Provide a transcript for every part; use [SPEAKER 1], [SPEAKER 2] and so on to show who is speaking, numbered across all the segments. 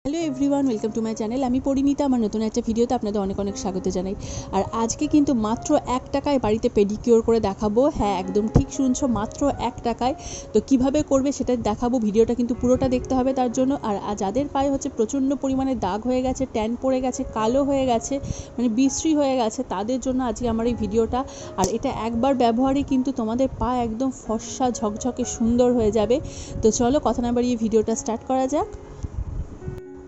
[SPEAKER 1] Hello everyone, welcome to my channel. আমি পরিণীতা। আমার নতুন একটা ভিডিওতে আপনাদের অনেক অনেক স্বাগত জানাই। আর আজকে কিন্তু মাত্র 1 টাকায় বাড়িতে পেডিকিওর করে দেখাবো। হ্যাঁ, একদম ঠিক শুনছো, মাত্র 1 টাকায়। তো কিভাবে করবে সেটা দেখাবো। ভিডিওটা কিন্তু পুরোটা দেখতে হবে তার জন্য। আর যাদের পায়ে হচ্ছে প্রচণ্ড পরিমাণে দাগ হয়ে গেছে, ট্যান পড়ে গেছে, কালো হয়ে গেছে, মানে বিশ্রী হয়ে গেছে, তাদের জন্য আজকে আমার এই ভিডিওটা। আর এটা একবার ব্যবহারে কিন্তু তোমাদের পা একদম ফর্সা ঝকঝকে সুন্দর হয়ে যাবে। তো চলো কথা না বাড়িয়ে ভিডিওটা স্টার্ট করা যাক।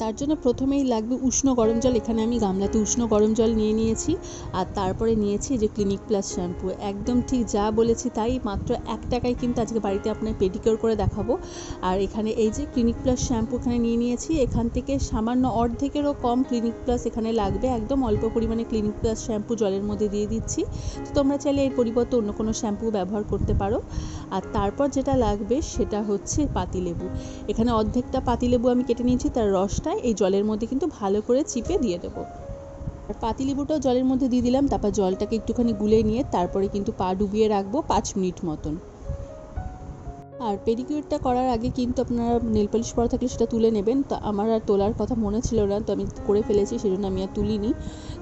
[SPEAKER 1] তার জন্য প্রথমেই লাগবে উষ্ণ গরম জল। এখানে আমি গামলাতে উষ্ণ গরম জল নিয়ে নিয়েছি। আর তারপরে নিয়েছি যে ক্লিনিক প্লাস শ্যাম্পু। একদম ঠিক যা বলেছি তাই, মাত্র 1 টাকায় কিন্তু আজকে বাড়িতে আপনার পেডিকিওর করে দেখাবো। আর এখানে এই যে ক্লিনিক প্লাস শ্যাম্পু এখানে নিয়ে নিয়েছি। এখান থেকে সামান্য অর্ধেকেরও কম ক্লিনিক প্লাস এখানে লাগবে। একদম অল্প পরিমাণে ক্লিনিক প্লাস শ্যাম্পু জলের মধ্যে দিয়ে দিচ্ছি। তো তোমরা চাইলে এর পরিবর্তে অন্য কোনো শ্যাম্পু ব্যবহার করতে পারো। আর তারপর যেটা লাগবে সেটা হচ্ছে পাতিলেবু। এখানে অর্ধেকটা পাতিলেবু আমি কেটে নিয়েছি, তার রসটা এই জলের মধ্যে কিন্তু ভালো করে চিপে দিয়ে দেবো। আর পাতিলেবুটাও জলের মধ্যে দিয়ে দিলাম। তারপর জলটাকে একটুখানি গুলে নিয়ে তারপরে কিন্তু পা ডুবিয়ে রাখবো 5 মিনিট মতন। আর পেডিকিউরটা করার আগে কিন্তু আপনারা নেল পলিশ পরা থাকলে সেটা তুলে নেবেন। তো আমার আর তোলার কথা মনে ছিল না, তো আমি করে ফেলেছি, সেজন্য আমি আর তুলিনি।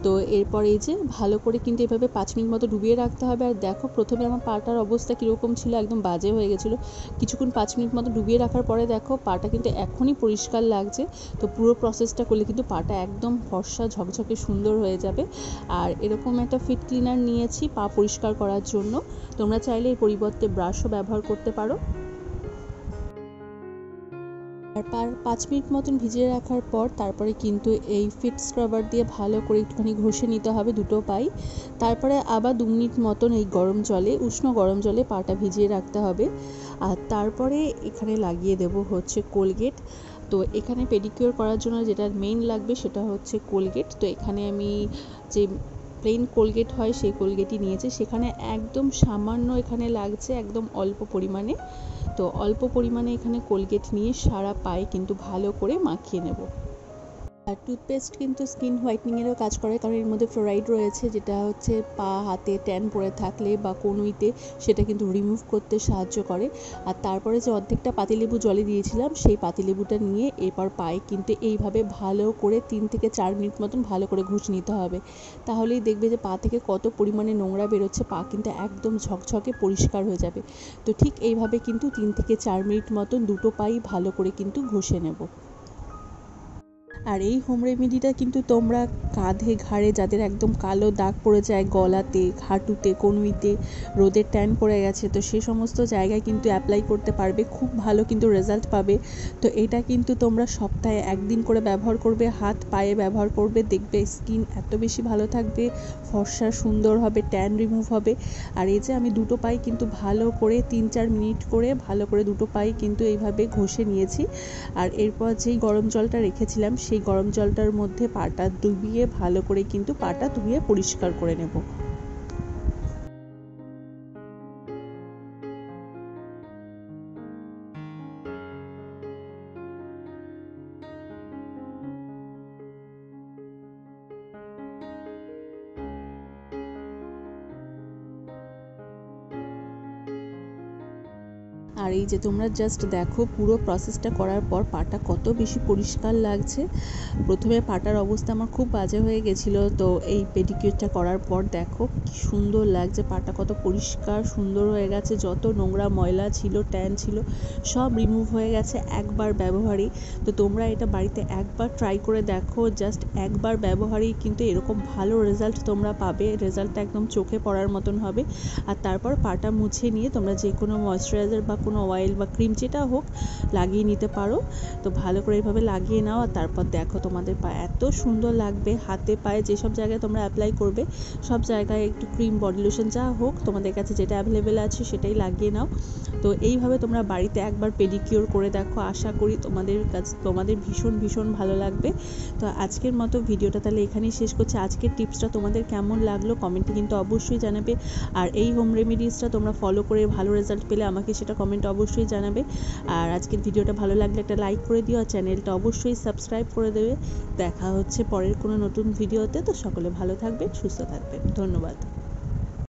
[SPEAKER 1] তো এরপর এই যে ভালো করে কিন্তু এভাবে 5 মিনিট মতো ডুবিয়ে রাখতে হবে। আর দেখো, প্রথমে আমার পাটার অবস্থা কীরকম ছিল, একদম বাজে হয়ে গেছিলো। কিছুক্ষণ 5 মিনিট মতো ডুবিয়ে রাখার পরে দেখো পাটা কিন্তু এখনই পরিষ্কার লাগছে। তো পুরো প্রসেসটা করলে কিন্তু পাটা একদম ফর্সা ঝকঝকে সুন্দর হয়ে যাবে। আর এরকম একটা ফিট ক্লিনার নিয়েছি পা পরিষ্কার করার জন্য। তোমরা চাইলে এর পরিবর্তে ব্রাশও ব্যবহার করতে পারো। আর 5 মিনিট মতন ভিজিয়ে রাখার পর তারপরে কিন্তু এই ফিট স্ক্রাবার দিয়ে ভালো করে একটুখানি ঘষে নিতে হবে দুটো পাই। তারপরে আবার 2 মিনিট মতন এই গরম জলে, উষ্ণ গরম জলে পাটা ভিজিয়ে রাখতে হবে। আর তারপরে এখানে লাগিয়ে দেব হচ্ছে কোলগেট। তো এখানে পেডিকিওর করার জন্য যেটা মেইন লাগবে সেটা হচ্ছে কোলগেট। তো এখানে আমি যে প্লেন কোলগেট হয় সেই কোলগেটই নিয়েছি। সেখানে একদম সামান্য এখানে লাগছে, একদম অল্প পরিমাণে। তো অল্প পরিমাণে এখানে কোলগেট নিয়ে সারা পায়ে কিন্তু ভালো করে মাখিয়ে নেব। আর টুথপেস্ট কিন্তু স্কিন হোয়াইটনিংয়েরও কাজ করে, কারণ এর মধ্যে ফ্লোরাইড রয়েছে, যেটা হচ্ছে পা হাতে ট্যান পড়ে থাকলে বা কনুইতে সেটা কিন্তু রিমুভ করতে সাহায্য করে। আর তারপরে যে অর্ধেকটা পাতিলেবু জলে দিয়েছিলাম সেই পাতিলেবুটা নিয়ে এরপর পায়ে কিন্তু এইভাবে ভালো করে 3 থেকে 4 মিনিট মতন ভালো করে ঘষে নিতে হবে। তাহলেই দেখবে যে পা থেকে কত পরিমাণে নোংরা বেরোচ্ছে, পা কিন্তু একদম ঝকঝকে পরিষ্কার হয়ে যাবে। তো ঠিক এইভাবে কিন্তু 3 থেকে 4 মিনিট মতন দুটো পাই ভালো করে কিন্তু ঘষে নেব। আর এই হোম রেমেডিটা কিন্তু তোমরা কাঁধে ঘাড়ে যাদের একদম কালো দাগ পড়ে যায় গলাতে, হাঁটুতে, কনুইতে, রোদের ট্যান পড়ে গেছে, তো সে সমস্ত জায়গায় কিন্তু অ্যাপ্লাই করতে পারবে, খুব ভালো কিন্তু রেজাল্ট পাবে। তো এটা কিন্তু তোমরা সপ্তাহে 1 দিন করে ব্যবহার করবে, হাত পায়ে ব্যবহার করবে, দেখবে স্কিন এত বেশি ভালো থাকবে, ফর্সা সুন্দর হবে, ট্যান রিমুভ হবে। আর এই যে আমি দুটো পাই কিন্তু ভালো করে 3-4 মিনিট করে ভালো করে দুটো পাই কিন্তু এইভাবে ঘষে নিয়েছি। আর এরপর যেই গরম জলটা রেখেছিলাম সেই গরম জলটার মধ্যে পাটা ডুবিয়ে ভালো করে কিন্তু পাটা ধুয়ে পরিষ্কার করে নেব। আর এই যে তোমরা জাস্ট দেখো পুরো প্রসেসটা করার পর পাটা কত বেশি পরিষ্কার লাগছে। প্রথমে পাটার অবস্থা আমার খুব বাজে হয়ে গেছিলো, তো এই পেডিকিউরটা করার পর দেখো কি সুন্দর লাগছে, পাটা কত পরিষ্কার সুন্দর হয়ে গেছে। যত নোংরা ময়লা ছিল, ট্যান ছিল, সব রিমুভ হয়ে গেছে একবার ব্যবহারেই। তো তোমরা এটা বাড়িতে একবার ট্রাই করে দেখো, জাস্ট একবার ব্যবহারেই কিন্তু এরকম ভালো রেজাল্ট তোমরা পাবে। রেজাল্টটা একদম চোখে পড়ার মতন হবে। আর তারপর পাটা মুছে নিয়ে তোমরা যে কোনো ময়েশ্চারাইজার বা কোনো অয়েল বা ক্রিম যেটা হোক লাগিয়ে নিতে পারো। তো ভালো করে এইভাবে লাগিয়ে নাও। আর তারপর দেখো তোমাদের পা এত সুন্দর লাগবে। হাতে পায়ে যেসব জায়গায় তোমরা অ্যাপ্লাই করবে সব জায়গায় একটু ক্রিম, বডি লোশন যা হোক তোমাদের কাছে যেটা অ্যাভেলেবেল আছে সেটাই লাগিয়ে নাও। তো এইভাবে তোমরা বাড়িতে একবার পেডিকিওর করে দেখো, আশা করি তোমাদের ভীষণ ভীষণ ভালো লাগবে। তো আজকের মতো ভিডিওটা তাহলে এখানেই শেষ করছি। আজকের টিপসটা তোমাদের কেমন লাগলো কমেন্টে কিন্তু অবশ্যই জানাবে। আর এই হোম রেমেডিসটা তোমরা ফলো করে ভালো রেজাল্ট পেলে আমাকে সেটা কমেন্টে অবশ্যই জানাবে। আর আজকের ভিডিওটা ভালো লাগলে একটা লাইক করে দিও, আর চ্যানেলটা অবশ্যই সাবস্ক্রাইব করে দেবে। দেখা হচ্ছে পরের কোনো নতুন ভিডিওতে। তো সকলে ভালো থাকবেন, সুস্থ থাকবেন। ধন্যবাদ।